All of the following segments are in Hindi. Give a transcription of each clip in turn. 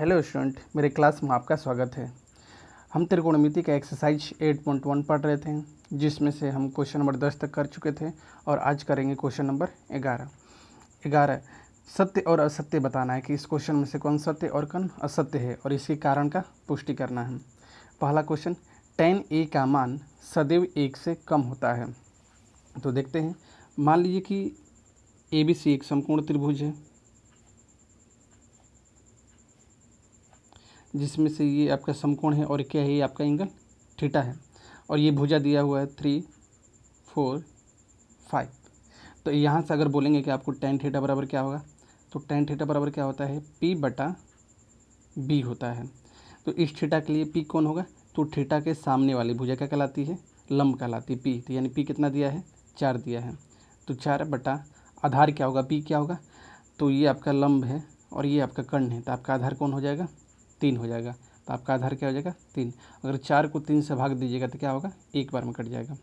हेलो स्टूडेंट, मेरे क्लास में आपका स्वागत है। हम त्रिकोणमिति का एक्सरसाइज 8.1 पढ़ रहे थे, जिसमें से हम क्वेश्चन नंबर 10 तक कर चुके थे और आज करेंगे क्वेश्चन नंबर 11। सत्य और असत्य बताना है कि इस क्वेश्चन में से कौन सत्य और कौन असत्य है और इसके कारण का पुष्टि करना है। पहला क्वेश्चन, tan a का मान सदैव 1 से कम होता है। तो देखते हैं। मान लीजिए कि ABC एक समकोण त्रिभुज है, जिसमें से ये आपका समकोण है और क्या है, ये आपका एंगल थीटा है और ये भुजा दिया हुआ है 3, 4, 5। तो यहाँ से अगर बोलेंगे कि आपको tan थीटा बराबर क्या होगा, तो tan थीटा बराबर क्या होता है, P/B होता है। तो इस थीटा के लिए P कौन होगा, तो थीटा के सामने वाली भुजा क्या कहलाती है, लंब कहलाती है P। तो यानी P कितना दिया है, 4 दिया है। तो 4 आधार क्या होगा, P क्या होगा, तो ये आपका लंब है और ये आपका कर्ण है। तो आपका आधार कौन हो जाएगा, 3 हो जाएगा। तो आपका आधार क्या हो जाएगा, 3। अगर 4 को 3 से भाग दीजिएगा तो क्या होगा, एक बार में कट जाएगा।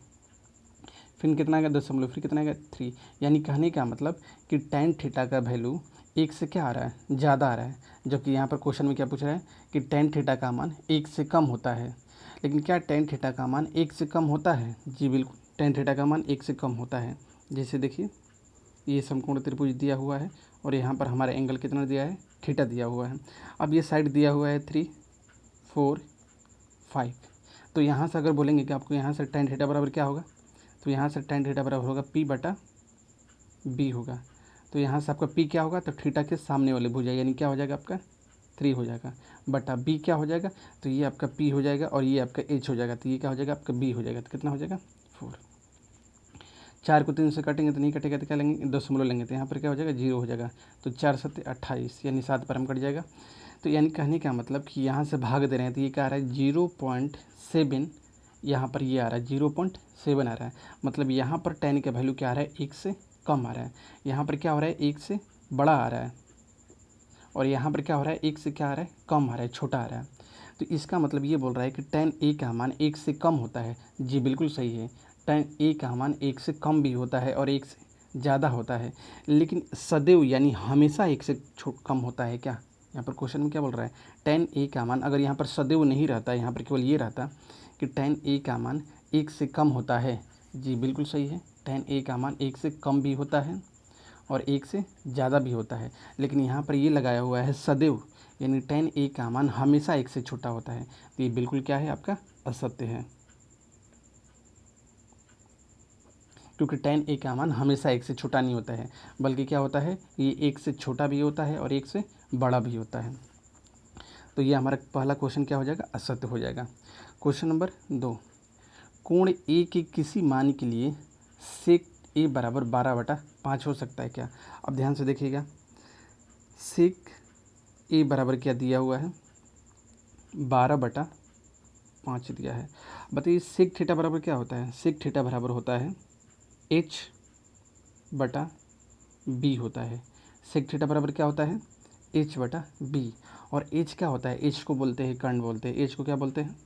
फिर कितना आएगा, दशमलव, फिर कितना आएगा, 3। यानी कहने का मतलब कि tan थीटा का वैल्यू 1 से क्या आ रहा है, ज़्यादा आ रहा है। जबकि यहाँ पर क्वेश्चन में क्या पूछ रहा है कि tan थीटा का मान 1 से कम होता है। लेकिन क्या tan थीटा का मान 1 से कम होता है, जी बिल्कुल, tan थीटा का मान 1 से कम होता है। जैसे देखिए, ये समकोण त्रिभुज दिया हुआ है और यहाँ पर हमारा एंगल कितना दिया है, थीटा दिया हुआ है। अब ये साइड दिया हुआ है 3, 4, 5। तो यहाँ से अगर बोलेंगे कि आपको यहाँ से tan थीटा बराबर क्या होगा, तो यहाँ से tan थीटा बराबर होगा P/B होगा। तो यहाँ से आपका P क्या होगा, तो थीटा के सामने वाले भुजा, यानी क्या हो जाएगा आपका 3 हो जाएगा, बटा B क्या हो जाएगा, तो ये आपका P हो जाएगा और ये आपका H हो जाएगा। तो ये क्या हो जाएगा, आपका B हो जाएगा। तो कितना हो जाएगा, 4। 4 को 3 से काटेंगे तो नहीं कटेगा, तो क्या लेंगे, दशमलव लेंगे। तो यहाँ पर क्या हो जाएगा, 0 हो जाएगा। तो 4 7 28, यानी 7 पर हम कट जाएगा। तो यानी कहने का मतलब कि यहाँ से भाग दे रहे हैं तो ये क्या आ रहा है, 0.7। यहाँ पर ये आ रहा है 0.7 आ रहा है। मतलब यहाँ पर tan का वैल्यू क्या आ रहा है, 1 से कम आ रहा है। यहाँ पर क्या हो रहा है, 1 से बड़ा आ रहा है और यहाँ पर क्या हो रहा है, 1 से क्या आ रहा है, कम आ रहा है, छोटा आ रहा है। तो इसका मतलब ये बोल रहा है कि tan a का मान 1 से कम होता है। जी बिल्कुल सही है, tan a का मान 1 से कम भी होता है और 1 से ज़्यादा होता है, लेकिन सदैव यानी हमेशा 1 से कम होता है। क्या यहाँ पर क्वेश्चन में क्या बोल रहा है, tan a का मान अगर यहाँ पर सदैव नहीं रहता, यहाँ पर केवल ये रहता कि tan a का मान 1 से कम होता है। जी बिल्कुल सही है, tan a का मान 1 से कम भी होता है और 1 से ज़्यादा भी होता है, लेकिन यहाँ पर ये लगाया हुआ है सदैव, यानी tan a का मान हमेशा 1 से छोटा होता है। तो ये बिल्कुल क्या है, आपका असत्य है, क्योंकि tan a का मान हमेशा 1 से छोटा नहीं होता है, बल्कि क्या होता है, ये 1 से छोटा भी होता है और 1 से बड़ा भी होता है। तो ये हमारा पहला क्वेश्चन क्या हो जाएगा, असत्य हो जाएगा। क्वेश्चन नंबर 2, कोण a के किसी मान के लिए sec a बराबर 12/5 हो सकता है क्या। अब ध्यान से देखिएगा, sec a बराबर क्या दिया हुआ है, 12/5 दिया है। बताइए sec थीटा बराबर क्या होता है, sec थीटा बराबर होता है H/B होता है। sec थीटा बराबर क्या होता है, H/B। और H क्या होता है, H को बोलते हैं कर्ण बोलते हैं, H को क्या बोलते हैं,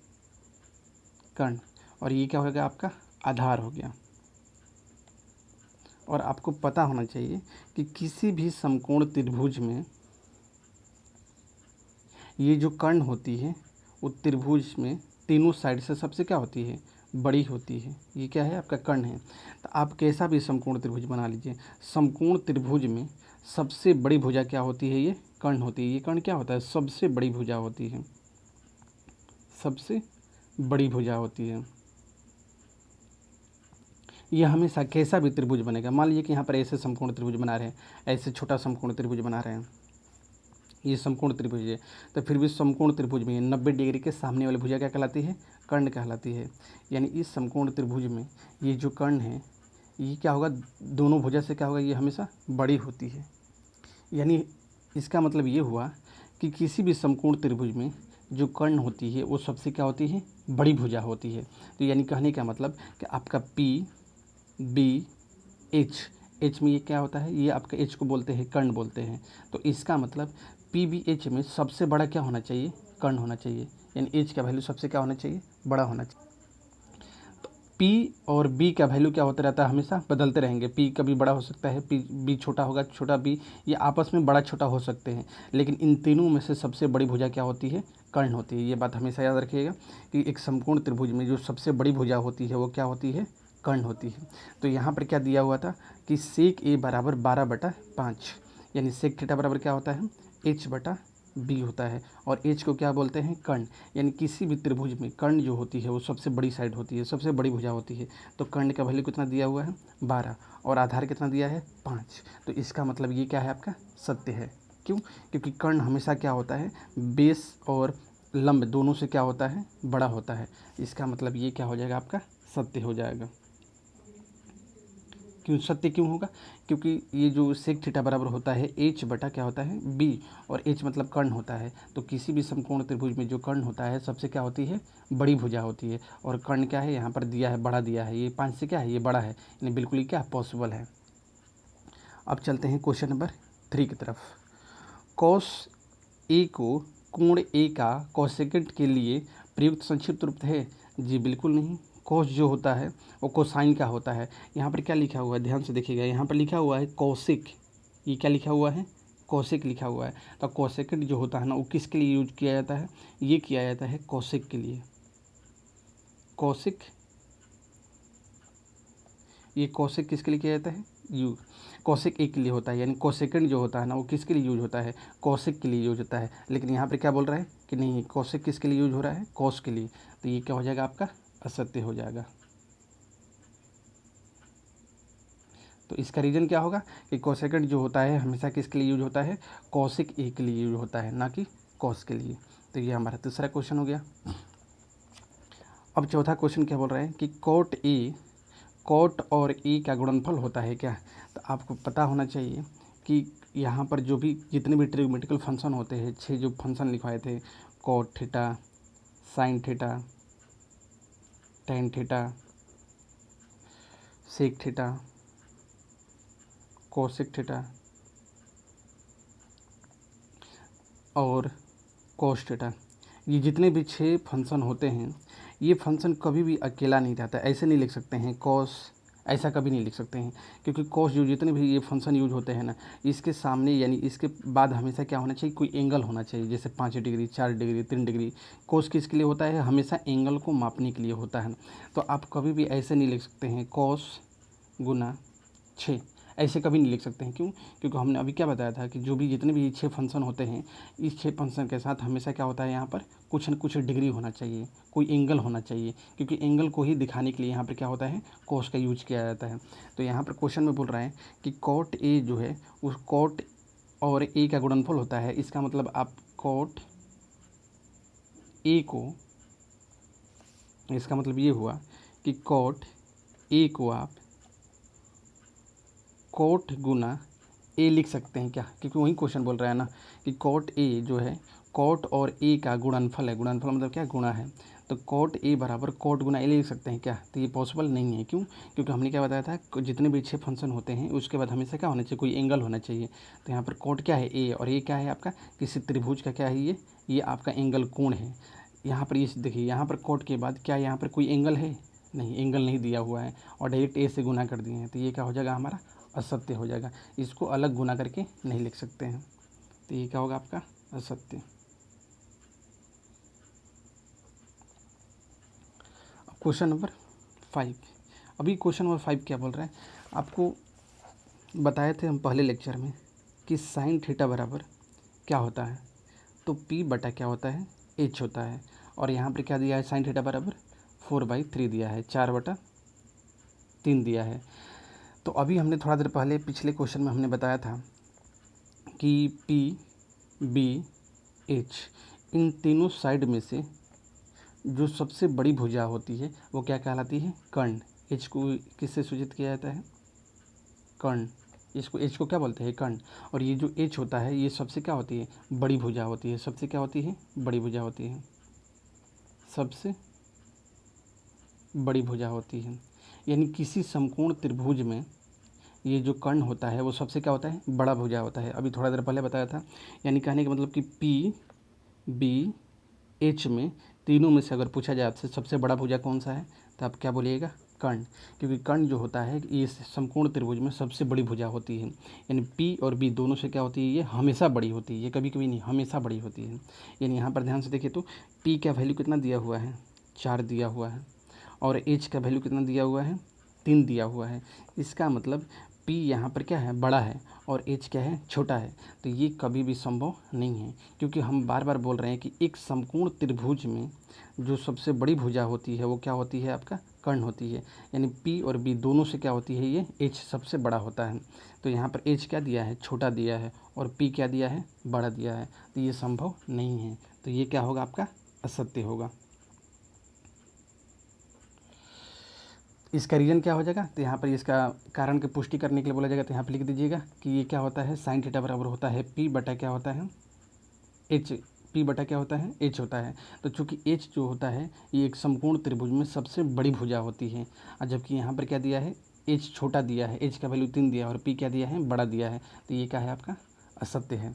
कर्ण। और ये क्या होगा, आपका आधार हो गया। और आपको पता होना चाहिए कि किसी भी समकोण त्रिभुज में ये जो कर्ण होती है वो त्रिभुज में तीनों साइड से सबसे क्या होती है, बड़ी होती है। ये क्या है, आपका कर्ण है। तो आप कैसा भी समकोण त्रिभुज बना लीजिए, समकोण त्रिभुज में सबसे बड़ी भुजा क्या होती है, ये कर्ण होती है। ये कर्ण क्या होता है, सबसे बड़ी भुजा होती है, सबसे बड़ी भुजा होती है। यह हमेशा कैसा भी त्रिभुज बनेगा, मान लीजिए कि यहाँ पर ऐसे समकोण त्रिभुज बना रहे हैं, ऐसे छोटा समकोण त्रिभुज बना रहे हैं, ये समकोण त्रिभुज है, तो फिर भी समकोण त्रिभुज में 90 डिग्री के सामने वाली भुजा क्या कहलाती है, कर्ण कहलाती है। यानी इस समकोण त्रिभुज में ये जो कर्ण है, ये क्या होगा, दोनों भुजा से क्या होगा, ये हमेशा बड़ी होती है। यानी इसका मतलब ये हुआ कि किसी भी समकोण त्रिभुज में जो कर्ण होती है वो सबसे क्या होती है, बड़ी भुजा होती है। तो यानी कहने का मतलब कि आपका P/B/H में ये क्या होता है, ये आपका H को बोलते हैं कर्ण बोलते हैं। तो इसका मतलब P/B/H में सबसे बड़ा क्या होना चाहिए, कर्ण होना चाहिए। यानी H का वैल्यू सबसे क्या होना चाहिए, बड़ा होना चाहिए। तो P और B का वैल्यू क्या होता रहता है, हमेशा बदलते रहेंगे। P कभी बड़ा हो सकता है, B छोटा होगा, छोटा B, ये आपस में बड़ा छोटा हो सकते हैं, लेकिन इन तीनों में से सबसे बड़ी भुजा क्या होती है, कर्ण होती है। ये बात हमेशा याद रखिएगा कि एक समकोण त्रिभुज में जो सबसे बड़ी भुजा होती है वो क्या होती है, कर्ण होती है। तो यहाँ पर क्या दिया हुआ था कि सेक A बराबर 12/5, यानी सेक थीटा बराबर क्या होता है, H/B होता है, और H को क्या बोलते हैं, कर्ण। यानी किसी भी त्रिभुज में कर्ण जो होती है वो सबसे बड़ी साइड होती है, सबसे बड़ी भुजा होती है। तो कर्ण का वैल्यू कितना दिया हुआ है, 12, और आधार कितना दिया है, 5। तो इसका मतलब ये क्या है, आपका सत्य है। क्यों, क्योंकि कर्ण हमेशा क्या होता है, बेस और लंब दोनों से क्या होता है, बड़ा होता है। इसका मतलब ये क्या हो जाएगा, आपका सत्य हो जाएगा। क्यों सत्य क्यों होगा, क्योंकि ये जो सेक थीटा बराबर होता है H/, क्या होता है, B, और H मतलब कर्ण होता है। तो किसी भी समकोण त्रिभुज में जो कर्ण होता है सबसे क्या होती है, बड़ी भुजा होती है। और कर्ण क्या है, यहाँ पर दिया है, बड़ा दिया है, ये 5 से क्या है, ये बड़ा है, यानी बिल्कुल ही क्या पॉसिबल है। अब चलते हैं क्वेश्चन नंबर 3 की तरफ। कॉस A को कोण A का कोसेकेंट के लिए प्रयुक्त संक्षिप्त रूप है। जी बिल्कुल नहीं, कॉस जो होता है वो कोसाइन का होता है। यहाँ पर क्या लिखा हुआ है, ध्यान से देखिएगा, यहाँ पर लिखा हुआ है कौशिक, ये क्या लिखा हुआ है, कौशिक लिखा हुआ है। तो कोसेकेंट जो होता है ना वो किसके लिए यूज किया जाता है, ये किया जाता है कौशिक के लिए। कौशिक, ये कौशिक किसके लिए किया जाता है, यूज कौशिक एक के लिए होता है, यानी कोसेकेंट जो होता है ना वो किसके लिए यूज होता है, कौशिक के लिए यूज होता है। लेकिन यहाँ पे क्या बोल रहा है कि नहीं, कौशिक किसके लिए यूज हो रहा है, कॉस के लिए। तो ये क्या हो जाएगा, आपका असत्य हो जाएगा। तो इसका रीज़न क्या होगा कि कोसेकेंट जो होता है हमेशा किसके लिए यूज होता है, कौशिक ए के लिए यूज होता है, ना कि कॉस के लिए। तो ये हमारा तीसरा क्वेश्चन हो गया। अब चौथा क्वेश्चन क्या बोल रहा है कि कॉट और ए का गुणनफल होता है क्या। तो आपको पता होना चाहिए कि यहाँ पर जो भी जितने भी ट्रिग्मेटिकल फंक्शन होते हैं, 6 जो फंक्शन लिखवाए थे, cot theta, sine theta, tan theta, sec theta, cosec theta और कोस थीटा, ये जितने भी 6 फंक्शन होते हैं, ये फंक्शन कभी भी अकेला नहीं रहता। ऐसे नहीं लिख सकते हैं कॉस, ऐसा कभी नहीं लिख सकते हैं, क्योंकि कॉस जो जितने भी ये फंक्शन यूज होते हैं ना, इसके सामने यानी इसके बाद हमेशा क्या होना चाहिए, कोई एंगल होना चाहिए, जैसे 5 डिग्री, 4 डिग्री, 3 डिग्री। कॉस किसके लिए होता है, हमेशा एंगल को मापने के लिए होता है। तो आप कभी भी ऐसे नहीं लिख सकते हैं कॉस गुना 6, ऐसे कभी नहीं लिख सकते हैं। क्यों, क्योंकि हमने अभी क्या बताया था कि जो भी जितने भी 6 फंक्शन होते हैं, इस 6 फंक्शन के साथ हमेशा क्या होता है, यहाँ पर कुछ न कुछ डिग्री होना चाहिए, कोई एंगल होना चाहिए, क्योंकि एंगल को ही दिखाने के लिए यहाँ पर क्या होता है, कॉस का यूज किया जाता है। तो यहाँ पर क्वेश्चन में बोल रहा है कि कॉट ए जो है उस कॉट और ए का गुणनफल होता है। इसका मतलब आप कॉट ए को, इसका मतलब ये हुआ कि कॉट ए को आप कॉट गुना ए लिख सकते हैं क्या, क्योंकि वही क्वेश्चन बोल रहा है ना कि कॉट ए जो है कॉट और ए का गुणनफल है। गुणनफल मतलब क्या, गुणा है। तो कॉट ए बराबर कॉट गुना ए लिख सकते हैं क्या, तो ये पॉसिबल नहीं है। क्यों, क्योंकि हमने क्या बताया था, जितने भी 6 फंक्शन होते हैं उसके बाद हमेशा क्या होना चाहिए, कोई एंगल होना चाहिए। तो यहाँ पर कॉट क्या है, ए, और ये क्या है आपका किसी त्रिभुज का क्या है, ये आपका एंगल कोण है। यहाँ पर ये देखिए, यहाँ पर कॉट के बाद क्या यहाँ पर कोई एंगल है, नहीं, एंगल नहीं दिया हुआ है, और डायरेक्ट ए से गुना कर दिए हैं। तो ये क्या हो जाएगा, हमारा असत्य हो जाएगा। इसको अलग गुना करके नहीं लिख सकते हैं। तो ये क्या होगा, आपका असत्य। अब क्वेश्चन नंबर 5। अभी क्वेश्चन नंबर 5 क्या बोल रहा है, आपको बताए थे हम पहले लेक्चर में कि साइन थीटा बराबर क्या होता है, तो P बटा क्या होता है, H होता है। और यहाँ पर क्या दिया है, साइन थीटा बराबर 4/3 दिया है, 4/3 दिया है। तो अभी हमने थोड़ा देर पहले पिछले क्वेश्चन में हमने बताया था कि P, B, H इन तीनों साइड में से जो सबसे बड़ी भुजा होती है वो क्या कहलाती है, कर्ण। H को किससे सूचित किया जाता है, कर्ण। इसको H को क्या बोलते हैं, कर्ण। और ये जो H होता है ये सबसे क्या होती है, बड़ी भुजा होती है। सबसे क्या होती है, बड़ी भुजा होती है, सबसे बड़ी भुजा होती है। यानी किसी समकोण त्रिभुज में ये जो कर्ण होता है वो सबसे क्या होता है, बड़ा भुजा होता है। अभी थोड़ा देर पहले बताया था। यानी कहने का मतलब कि P, B, H में तीनों में से अगर पूछा जाए आपसे सबसे बड़ा भुजा कौन सा है, तो आप क्या बोलिएगा, कर्ण, क्योंकि कर्ण जो होता है ये समकोण त्रिभुज में सबसे बड़ी भुजा होती है। यानी पी और बी दोनों से क्या होती है, ये हमेशा बड़ी होती है, ये कभी कभी नहीं, हमेशा बड़ी होती है। यानी यहाँ पर ध्यान से देखिए तो पी का वैल्यू कितना दिया हुआ है, 4 दिया हुआ है, और एच का वैल्यू कितना दिया हुआ है, 3 दिया हुआ है। इसका मतलब पी यहाँ पर क्या है, बड़ा है, और एच क्या है, छोटा है। तो ये कभी भी संभव नहीं है, क्योंकि हम बार बार बोल रहे हैं कि एक समकोण त्रिभुज में जो सबसे बड़ी भुजा होती है वो क्या होती है, आपका कर्ण होती है। यानी पी और बी दोनों से क्या होती है, ये एच सबसे बड़ा होता है। तो यहाँ पर एच क्या दिया है, छोटा दिया है, और पी क्या दिया है, बड़ा दिया है। तो ये संभव नहीं है। तो ये क्या होगा, आपका असत्य होगा। इसका रीजन क्या हो जाएगा, तो यहाँ पर इसका कारण की पुष्टि करने के लिए बोला जाएगा। तो यहाँ पर लिख दीजिएगा कि ये क्या होता है, साइन थीटा बराबर होता है पी बटा क्या होता है, एच। पी बटा क्या होता है, एच होता है। तो चूंकि एच जो होता है ये एक समकोण त्रिभुज में सबसे बड़ी भुजा होती है, और जबकि यहाँ पर क्या दिया है, एच छोटा दिया है, एच का वैल्यू 3 दिया है, और पी क्या दिया है, बड़ा दिया है। तो ये क्या है, आपका असत्य है।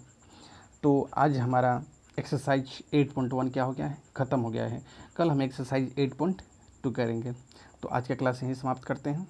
तो आज हमारा एक्सरसाइज 8.1 क्या हो गया है, ख़त्म हो गया है। कल हम एक्सरसाइज 8.2 करेंगे। तो आज का क्लास यहीं समाप्त करते हैं।